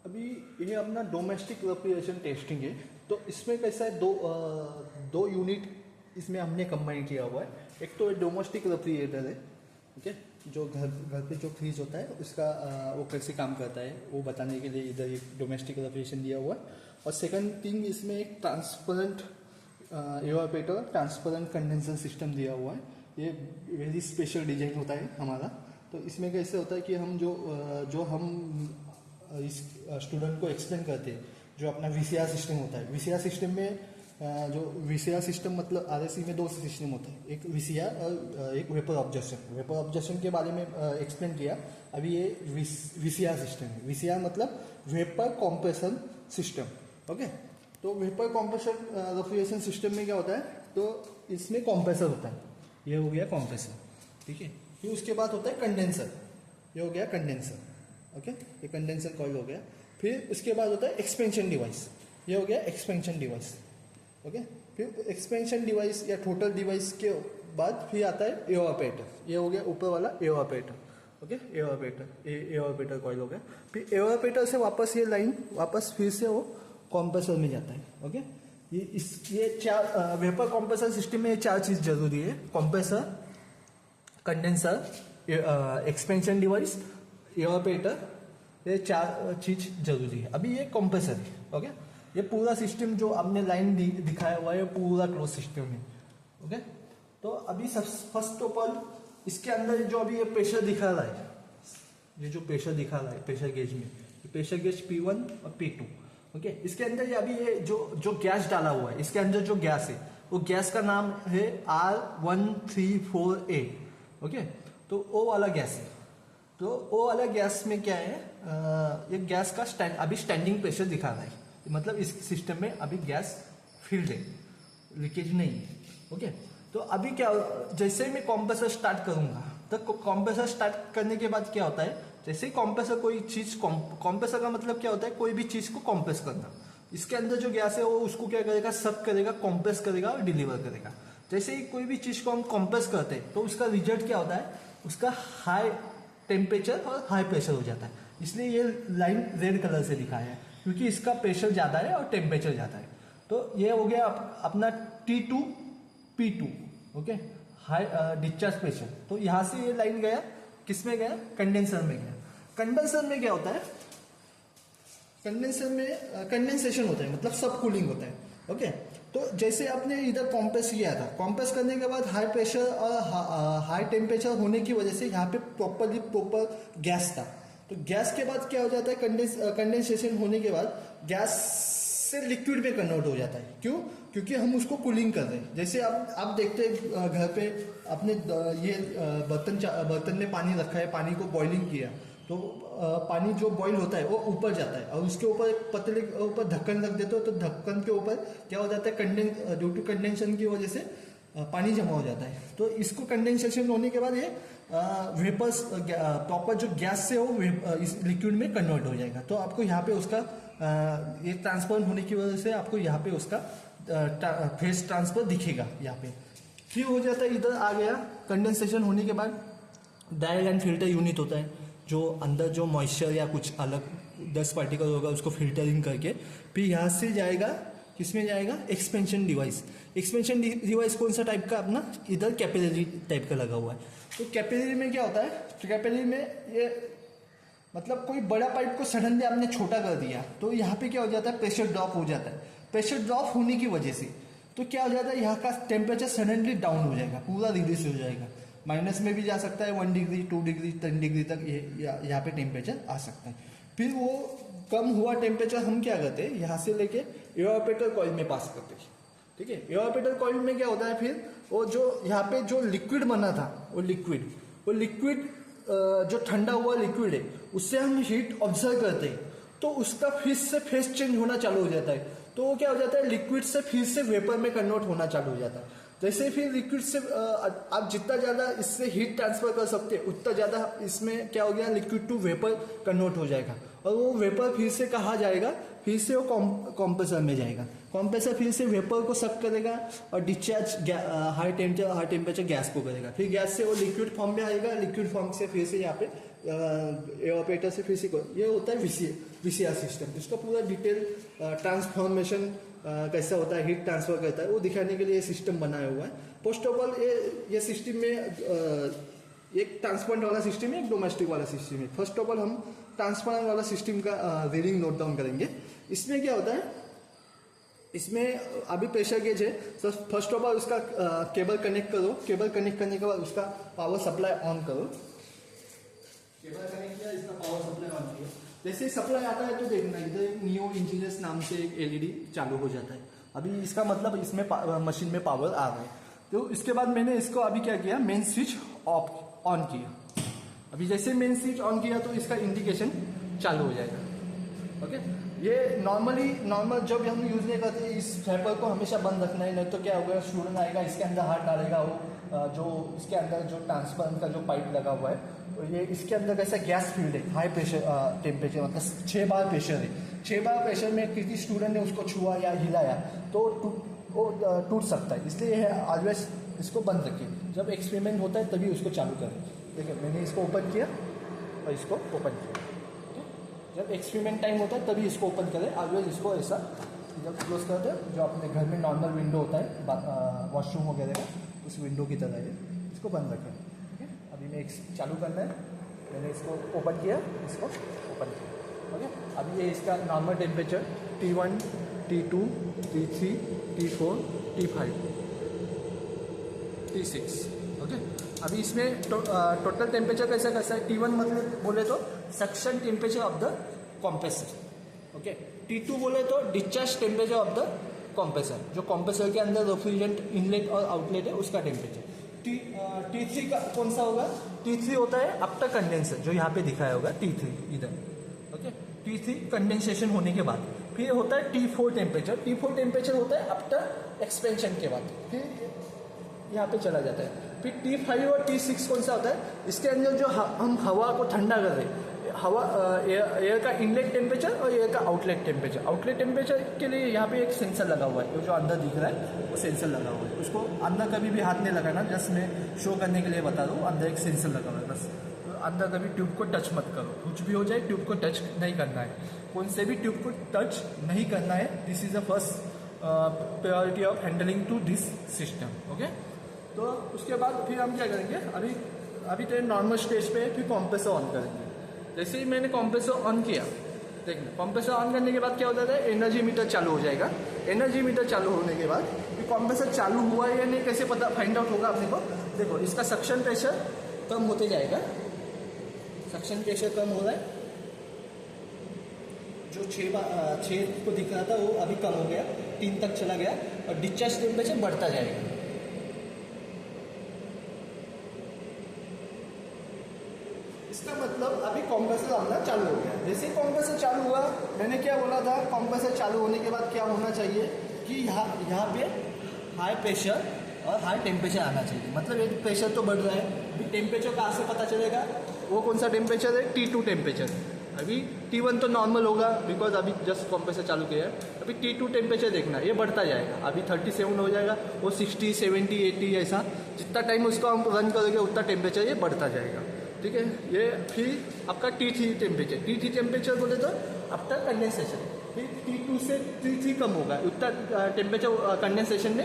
अभी ये अपना डोमेस्टिक रेफ्रिजरेशन टेस्टिंग है। तो इसमें कैसा है, दो यूनिट इसमें हमने कंबाइन किया हुआ है। एक तो डोमेस्टिक रेफ्रिजरेटर है, ठीक है, जो घर पे जो फ्रीज होता है उसका वो कैसे काम करता है वो बताने के लिए इधर एक डोमेस्टिक रेफ्रिजरेशन दिया हुआ है। और सेकंड थिंग, इसमें एक transparent evaporator, transparent condenser system दिया हुआ है। ये वेरी स्पेशल डिजाइन होता है हमारा। तो इसमें कैसे होता है कि हम जो हम इस स्टूडेंट को एक्सप्लेन करते हैं, जो अपना वीसीआर सिस्टम होता है, वीसीआर सिस्टम में जो वीसीआर सिस्टम मतलब आरएससी में दो सिस्टम होते हैं, एक वीसीआर और एक वेपर ऑब्जर्वेशन। वेपर ऑब्जर्वेशन के बारे में एक्सप्लेन किया। अभी ये वीसीआर सिस्टम है। वीसीआर मतलब वेपर कॉम्प्रेशन सिस्टम। ओके, तो वेपर कॉम्प्रेशन रेफ्रिजरेशन सिस्टम में क्या होता है, तो इसमें कॉम्प्रेसर होता है। ये हो गया कॉम्प्रेसर, ठीक है। फिर उसके बाद होता है कंडेंसर, ये हो गया कंडेंसर। ओके, ये कंडेंसर कॉइल हो गया। फिर उसके बाद होता है एक्सपेंशन डिवाइस, ये हो गया एक्सपेंशन डिवाइस। ओके, फिर एक्सपेंशन डिवाइस या टोटल डिवाइस के बाद फिर आता है एवापोरेटर, ये हो गया ऊपर वाला एवापोरेटर। ओके, एवापोरेटर कॉइल हो गया। फिर एवापोरेटर से वापस ये लाइन वापस फिर से वो कॉम्प्रेसर में जाता है। ओके, ये चार वेपर कॉम्प्रेसर सिस्टम में ये चार चीज जरूरी है: compressor, condenser, expansion device, evaporator, ये चार चीज जरूरी है। अभी ये कॉम्प्रेसर है। ओके, ये पूरा सिस्टम जो आपने लाइन दिखाया हुआ है पूरा क्लोज सिस्टम है। ओके, तो अभी फर्स्ट ऑफ ऑल इसके अंदर जो अभी ये प्रेशर दिखा रहा है, ये जो प्रेशर दिखा रहा है प्रेशर गेज में, प्रेशर गेज P1 और P2। ओके, इसके अंदर अभी ये जो गैस डाला हुआ है, इसके अंदर जो गैस है वो गैस का नाम है R134A। ओके, तो वो वाला गैस है। तो वो वाला गैस में क्या है, ये गैस का अभी स्टैंडिंग प्रेशर दिखा रहा है, मतलब इस सिस्टम में अभी गैस फिल्ड है, लीकेज नहीं है। ओके, तो अभी क्या, जैसे ही मैं कॉम्प्रेसर स्टार्ट करूंगा, तो कॉम्प्रेसर स्टार्ट करने के बाद क्या होता है, जैसे ही कॉम्प्रेसर कोई चीज, कॉम्प्रेसर का मतलब क्या होता है, कोई भी चीज को कॉम्प्रेस करना। इसके अंदर जो गैस है वो उसको क्या करेगा, सब करेगा, कॉम्प्रेस करेगा और डिलीवर करेगा। जैसे ही कोई भी चीज को हम कॉम्प्रेस करते हैं तो उसका रिजल्ट क्या होता है, उसका हाई टेम्परेचर और हाई प्रेशर हो जाता है। इसलिए ये लाइन रेड कलर से दिखाया है, क्योंकि इसका प्रेशर ज्यादा है और टेम्परेचर ज्यादा है। तो ये हो गया अपना T2 P2। Okay, high discharge pressure. तो यहां से ये लाइन गया, किसमें गया, कंडेंसर में गया। कंडेंसर में क्या होता है, कंडेंसर में कंडेंसेशन होता है, मतलब सब कूलिंग होता है। ओके, तो जैसे आपने इधर कॉम्प्रेस किया था, कॉम्प्रेस करने के बाद हाई प्रेशर और हाई टेम्परेचर होने की वजह से यहाँ पे प्रॉपर गैस था। तो गैस के बाद क्या हो जाता है, कंडेंसेशन होने के बाद गैस से लिक्विड में कन्वर्ट हो जाता है। क्यों? क्योंकि हम उसको कूलिंग कर रहे हैं। जैसे आप देखते हैं घर पे आपने ये बर्तन में पानी रखा है, पानी को बॉइलिंग किया, तो पानी जो बॉईल होता है वो ऊपर जाता है और उसके ऊपर एक पतले ऊपर ढक्कन रख देते हो, तो ढक्कन के ऊपर क्या हो जाता है, ड्यू टू कंडेंसेशन की वजह से पानी जमा हो जाता है। तो इसको कंडेंसेशन होने के बाद ये वेपर्स प्रॉपर जो गैस से वो इस लिक्विड में कन्वर्ट हो जाएगा। तो आपको यहाँ पे उसका ये ट्रांसफर होने की वजह से आपको यहाँ पे उसका फेस ट्रांसफर दिखेगा यहाँ पे। फिर हो जाता है, इधर आ गया कंडेंसेशन होने के बाद डायल एंड फिल्टर यूनिट होता है, जो अंदर जो मॉइस्चर या कुछ अलग 10 पार्टिकल होगा उसको फिल्टरिंग करके फिर यहाँ से जाएगा, किसमें जाएगा, एक्सपेंशन डिवाइस। एक्सपेंशन डिवाइस कौन सा टाइप का, अपना इधर कैपिलरी टाइप का लगा हुआ है। तो कैपिलरी में क्या होता है, तो कैपिलरी में ये मतलब कोई बड़ा पाइप को सडनली आपने छोटा कर दिया तो यहाँ पे क्या हो जाता है, प्रेशर ड्रॉप हो जाता है। प्रेशर ड्रॉप होने की वजह से तो क्या हो जाता है, यहाँ का टेम्परेचर सडनली डाउन हो जाएगा, पूरा रिड्यूस हो जाएगा। माइनस में भी जा सकता है, 1 डिग्री 2 डिग्री 10 डिग्री तक यहाँ पे टेम्परेचर आ सकता है। फिर वो कम हुआ टेम्परेचर हम क्या करते हैं, यहाँ से लेके एवापोरेटर कॉइल में पास करते हैं। ठीक है, एवापोरेटर कॉइल में क्या होता है, फिर वो जो यहाँ पे जो लिक्विड बना था, वो लिक्विड जो ठंडा हुआ लिक्विड है उससे हम हीट ऑब्जर्व करते हैं, तो उसका फिर से फेस चेंज होना चालू हो जाता है। तो वो क्या हो जाता है, लिक्विड से फिर से वेपर में कन्वर्ट होना चालू हो जाता है। जैसे फिर लिक्विड से आप जितना ज्यादा इससे हीट ट्रांसफर कर सकते हैं उतना ज्यादा इसमें क्या हो गया, लिक्विड टू वेपर कन्वर्ट हो जाएगा और वो वेपर फिर से कहाँ जाएगा, फिर से वो कॉम्प्रेसर में जाएगा। कॉम्प्रेसर फिर से वेपर को सक करेगा और डिस्चार्ज हाई टेम्परेचर गैस को करेगा। फिर गैस से वो लिक्विड फॉर्म में आएगा, लिक्विड फॉर्म से फिर से यहाँ पे एवापोरेटर से फिर से ये होता है वीसीआर सिस्टम, जिसका पूरा डिटेल ट्रांसफॉर्मेशन कैसा होता है, हीट ट्रांसफर करता है, वो दिखाने के लिए सिस्टम बनाया हुआ है। फर्स्ट ऑफ ऑल ये सिस्टम में एक ट्रांसपेरेंट वाला सिस्टम है, एक डोमेस्टिक वाला सिस्टम है। फर्स्ट ऑफ ऑल हम ट्रांसपेरेंट वाला सिस्टम का रीडिंग नोट डाउन करेंगे। इसमें क्या होता है, इसमें अभी प्रेशर गेज है। सो फर्स्ट ऑफ ऑल उसका केबल कनेक्ट करो। केबल कनेक्ट करने के बाद उसका पावर सप्लाई ऑन करो। केबल कनेक्ट किया, इसका पावर सप्लाई ऑन किया। जैसे सप्लाई आता है तो देखना इधर नियो इंजीनियर्स नाम से एक एलईडी चालू हो जाता है। अभी इसका मतलब इसमें मशीन में पावर आ रहा है। तो इसके बाद मैंने इसको अभी क्या किया, मेन स्विच ऑन किया। अभी जैसे मेन स्विच ऑन किया तो इसका इंडिकेशन चालू हो जाएगा। ओके, ये नॉर्मल जब हम यूज नहीं करते, इस फ्लैपर को हमेशा बंद रखना है, नहीं तो क्या होगा, स्टूडेंट आएगा इसके अंदर हाथ डालेगा, वो जो इसके अंदर जो ट्रांसपेरेंट का जो पाइप लगा हुआ है, तो ये इसके अंदर कैसा गैस फील्ड है, हाई प्रेशर टेम्परेचर, मतलब 6 बार प्रेशर है। 6 बार प्रेशर में किसी स्टूडेंट ने उसको छुआ या हिलाया तो वो टूट सकता है। इसलिए ऑलवेज इसको बंद रखिए। जब एक्सपेरिमेंट होता है तभी उसको चालू करें। देखिए मैंने इसको ओपन किया और इसको ओपन किया। जब एक्सपेरिमेंट टाइम होता है तभी इसको ओपन करें। ऑलवेज इसको ऐसा जब क्लोज करते हैं, जो अपने घर में नॉर्मल विंडो होता है वॉशरूम वगैरह का, उस विंडो की तरह है, इसको बंद रखें। ठीक है, अभी मैं चालू करना है, मैंने इसको ओपन किया, इसको ओपन किया। ओके, अभी ये इसका normal temperature T1, T2, T3, T4, T5, T6। Okay, अभी इसमें टोटल टेम्परेचर कैसा है। T1 मतलब बोले तो suction temperature of the compressor. Okay, T2 बोले तो discharge temperature of the compressor, जो कॉम्प्रेसर के अंदर रेफ्रिजरेंट इनलेट और आउटलेट है उसका टेम्परेचर। T3 का कौन सा होगा, T3 होता है आफ्टर कंडेंसर, जो यहाँ पे दिखाया होगा T3 इधर। ओके, T3 कंडेंसेशन होने के बाद फिर होता है T4 टेम्परेचर। T4 टेम्परेचर होता है आफ्टर एक्सपेंशन के बाद, फिर यहाँ पे चला जाता है। फिर T5 और T6 कौन सा होता है, इसके अंदर जो हम हवा को ठंडा कर रहे हैं, हवा एयर का इनलेट टेम्परेचर और एयर का आउटलेट टेम्परेचर। आउटलेट टेम्परेचर के लिए यहाँ पे एक सेंसर लगा हुआ है, जो अंदर दिख रहा है वो सेंसर लगा हुआ है। उसको अंदर कभी भी हाथ नहीं लगाना, जस्ट मैं शो करने के लिए बता दूँ। अंदर एक सेंसर लगा हुआ है, बस अंदर कभी ट्यूब को टच मत करो, कुछ भी हो जाए ट्यूब को टच नहीं करना है, कौन से भी ट्यूब को टच नहीं करना है। This is the first priority of handling to this system. Okay, तो उसके बाद फिर हम क्या करेंगे, अभी तो नॉर्मल स्टेज पे फिर कॉम्प्रेसर ऑन करेंगे। जैसे ही मैंने कॉम्प्रेसर ऑन किया, देखना कॉम्प्रेसर ऑन करने के बाद क्या होता है, एनर्जी मीटर चालू हो जाएगा। एनर्जी मीटर चालू होने के बाद फिर कॉम्प्रेसर चालू हुआ है या नहीं कैसे पता फाइंड आउट होगा अपने को। देखो इसका सक्शन प्रेशर कम होते जाएगा, सक्शन प्रेशर कम हो रहा है, जो 6 को दिख रहा था वो अभी कम हो गया, 3 तक चला गया, और डिस्चार्ज टेम्परेचर बढ़ता जाएगा। इसका मतलब अभी कॉम्प्रेसर अपना चालू हो गया। जैसे कॉम्प्रेसर चालू हुआ, मैंने क्या बोला था, कॉम्प्रेसर चालू होने के बाद क्या होना चाहिए कि यहाँ पे हाई प्रेशर और हाई टेम्परेचर आना चाहिए। मतलब ये प्रेशर तो बढ़ रहा है, अभी टेम्परेचर कहाँ से पता चलेगा, वो कौन सा टेम्परेचर है, T2 टेम्परेचर। अभी T1 तो नॉर्मल होगा बिकॉज अभी जस्ट कॉम्प्रेसर चालू किया है। अभी T2 टेम्परेचर देखना, ये बढ़ता जाएगा, अभी 37 हो जाएगा, वो 60, 70, 80 ऐसा जितना टाइम उसको हम रन करेंगे उतना टेम्परेचर ये बढ़ता जाएगा। ठीक है, ये फिर आपका T3 टेम्परेचर बोले तो आफ्टर कंडेंसेशन, फिर T2 से T3 कम होगा, उतना टेम्परेचर कंडेंसेशन ने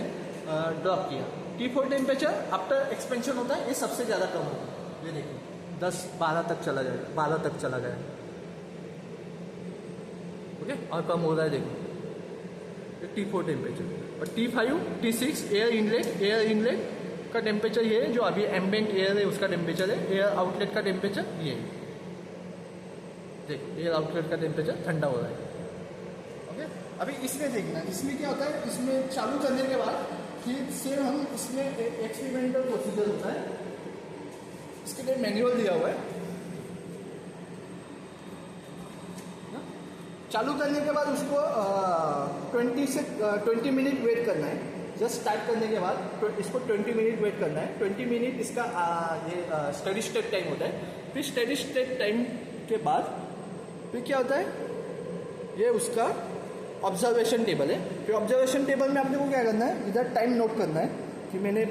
ड्रॉप किया। T4 टेम्परेचर आफ्टर एक्सपेंशन होता है, ये सबसे ज़्यादा कम होगा। ये देखिए 10-12 तक चला जाएगा, 12 तक चला गया। ओके, और कम हो रहा है देखो, T4 टेम्परेचर। और T5, T6 एयर इनलेट का टेम्परेचर ये है, जो अभी एम्बिएंट एयर है उसका टेम्परेचर है। एयर आउटलेट का टेम्परेचर ये है, देख एयर आउटलेट का टेम्परेचर ठंडा हो रहा है। ओके, अभी इसमें देखना, इसमें क्या होता है, इसमें चालू करने के बाद फिर से हम इसमें एक्सपेरिमेंटल प्रोसीजर होता है, इसके लिए मैनुअल दिया हुआ है। चालू करने के बाद उसको 20 मिनट वेट करना है। जस्ट स्टार्ट करने के बाद इसको 20 मिनट वेट करना है। 20 मिनट इसका ये स्टडी स्टेट टाइम होता है। फिर स्टडी स्टेट टाइम के बाद फिर क्या होता है, ये उसका ऑब्जर्वेशन टेबल है। फिर ऑब्जर्वेशन टेबल में आपने को क्या करना है, इधर टाइम नोट करना है कि मैंने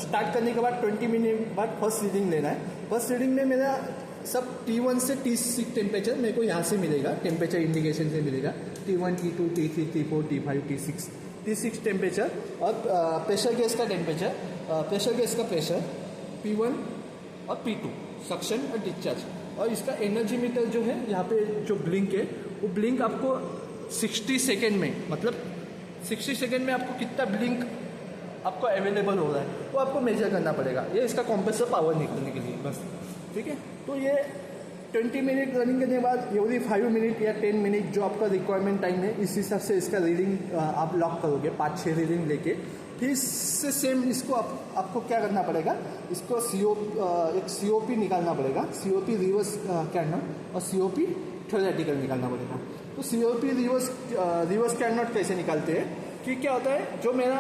स्टार्ट करने के बाद 20 मिनट बाद फर्स्ट रीडिंग लेना है। फर्स्ट रीडिंग में मेरा सब T1 से T6 टेम्परेचर मेरे को यहाँ से मिलेगा, टेम्परेचर इंडिकेशन से मिलेगा। T1, T2, T3, T4, T5, T6 temperature. और प्रेशर गैस का टेम्परेचर, प्रेशर गैस का प्रेशर P1 और P2, सक्शन और डिस्चार्ज। और इसका एनर्जी मीटर जो है यहाँ पे जो ब्लिंक है, वो ब्लिंक आपको 60 सेकेंड में, मतलब 60 सेकेंड में आपको कितना ब्लिंक आपको अवेलेबल हो रहा है वो आपको मेजर करना पड़ेगा। ये इसका कंप्रेसर पावर निकलने के लिए बस, ठीक है। तो ये 20 मिनट रनिंग करने के बाद एवरी 5 मिनट या 10 मिनट जो आपका रिक्वायरमेंट टाइम है, इस हिसाब से इसका रीडिंग आप लॉक करोगे, 5-6 रीडिंग लेके। फिर इससे सेम इसको आपको क्या करना पड़ेगा, इसको एक COP निकालना पड़ेगा, COP रिवर्स कैनोट और COP थ्योरेटिकल निकालना पड़ेगा। तो COP रिवर्स कैनोट कैसे निकालते हैं कि क्या होता है, जो मेरा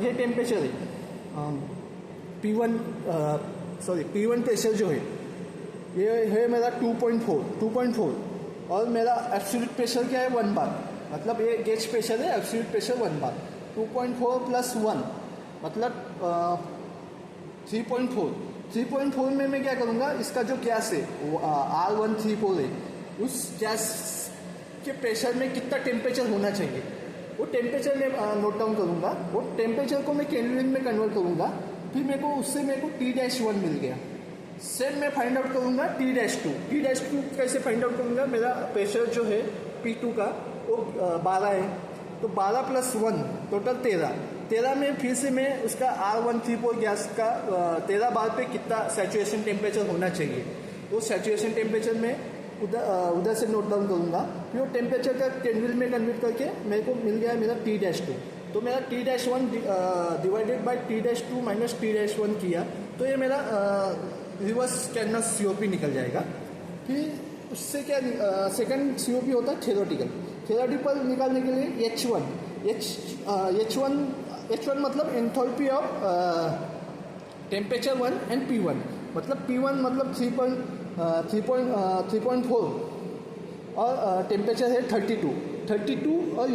ये टेम्परेचर है P1 प्रेशर जो है ये है मेरा 2.4 और मेरा एब्सोल्यूट प्रेशर क्या है 1 बार, मतलब ये गेज प्रेशर है, एब्सोल्यूट प्रेशर 1 बार। 2.4 + 1 मतलब 3.4 में मैं क्या करूँगा, इसका जो गैस है R134 है, उस गैस के प्रेशर में कितना टेम्परेचर होना चाहिए वो टेम्परेचर में नोट डाउन करूँगा। वो टेम्परेचर को मैं केल्विन में कन्वर्ट करूँगा, फिर मेरे को T-1 मिल गया। सेम मैं फाइंड आउट करूँगा T-2 कैसे फाइंड आउट करूँगा, मेरा प्रेशर जो है P2 का वो 12 है, तो 12 + 1 टोटल 13 में फिर से मैं उसका R134 गैस का 13 बार पे कितना सैचुरेशन टेम्परेचर होना चाहिए, वो सैचुरेशन टेम्परेचर में उधर से नोट डाउन करूँगा। फिर वो टेम्परेचर का केल्विन में कन्वर्ट करके मेरे को मिल गया मेरा T-2। तो मेरा T-1 divided by T-2 minus T-1 किया, तो ये मेरा रिवर्स कैनोट COP निकल जाएगा। फिर उससे क्या सेकंड COP होता है थ्योरेटिकल निकालने के लिए H1 मतलब enthalpy of temperature 1 and P1, मतलब P1 मतलब 3.4 और टेम्परेचर है 32 और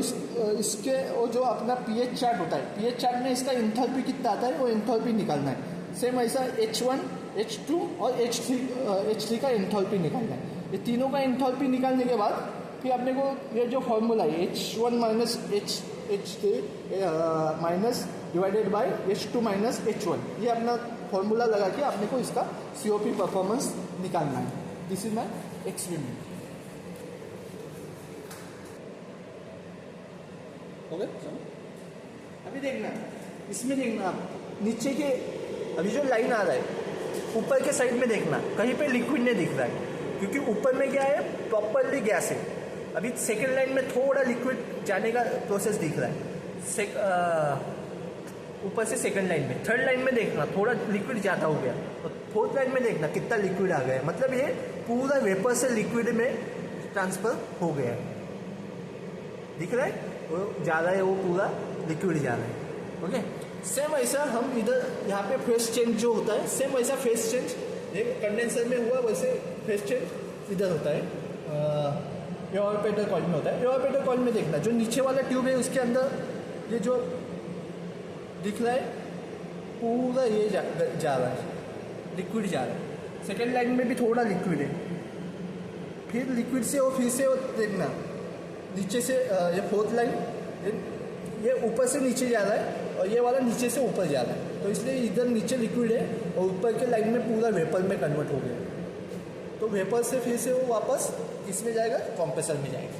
इसके वो जो अपना pH चार्ट होता है, pH चार्ट में इसका एंथैल्पी कितना आता है वो एंथैल्पी निकालना है। सेम ऐसा H1, H2 और H3 का एंथैल्पी निकालना है। ये तीनों का एंथैल्पी निकालने के बाद फिर अपने को ये जो फॉर्मूला है H1 minus H3 minus divided by H2 minus H1, ये अपना फॉर्मूला लगा के आपने को इसका COP परफॉर्मेंस निकालना है। This is my experiment. Okay, अभी देखना, इसमें देखना आप नीचे के अभी जो लाइन आ रहा है ऊपर के साइड में देखना, कहीं पे लिक्विड नहीं दिख रहा है, क्योंकि ऊपर में क्या है प्रॉपरली गैस है। अभी सेकेंड लाइन में थोड़ा लिक्विड जाने का प्रोसेस दिख रहा है, ऊपर से सेकंड लाइन में। थर्ड लाइन में देखना थोड़ा लिक्विड ज़्यादा हो गया, और फोर्थ लाइन में देखना कितना लिक्विड आ गया, मतलब ये पूरा वेपर से लिक्विड में ट्रांसफर हो गया। दिख रहा है वो जा रहा है, वो पूरा लिक्विड जा रहा है। ओके, सेम ऐसा हम इधर यहाँ पे फेस चेंज जो होता है, सेम वैसा फेस चेंज कंडेंसर में हुआ, वैसे फेस चेंज इधर होता है, एवापोरेटर कॉइल में होता है। एवापोरेटर कॉइल में देखना जो नीचे वाला ट्यूब है उसके अंदर ये जो दिख रहा है पूरा ये जा रहा है, लिक्विड जा रहा है। सेकेंड लाइन में भी थोड़ा लिक्विड है, फिर लिक्विड से वो फिर से वो देखना नीचे से ये फोर्थ लाइन ये ऊपर से नीचे जा रहा है और ये वाला नीचे से ऊपर जा रहा है, तो इसलिए इधर नीचे लिक्विड है और ऊपर के लाइन में पूरा वेपर में कन्वर्ट हो गया। तो वेपर से फिर से वो वापस किस में जाएगा, कंप्रेसर में जाएगा।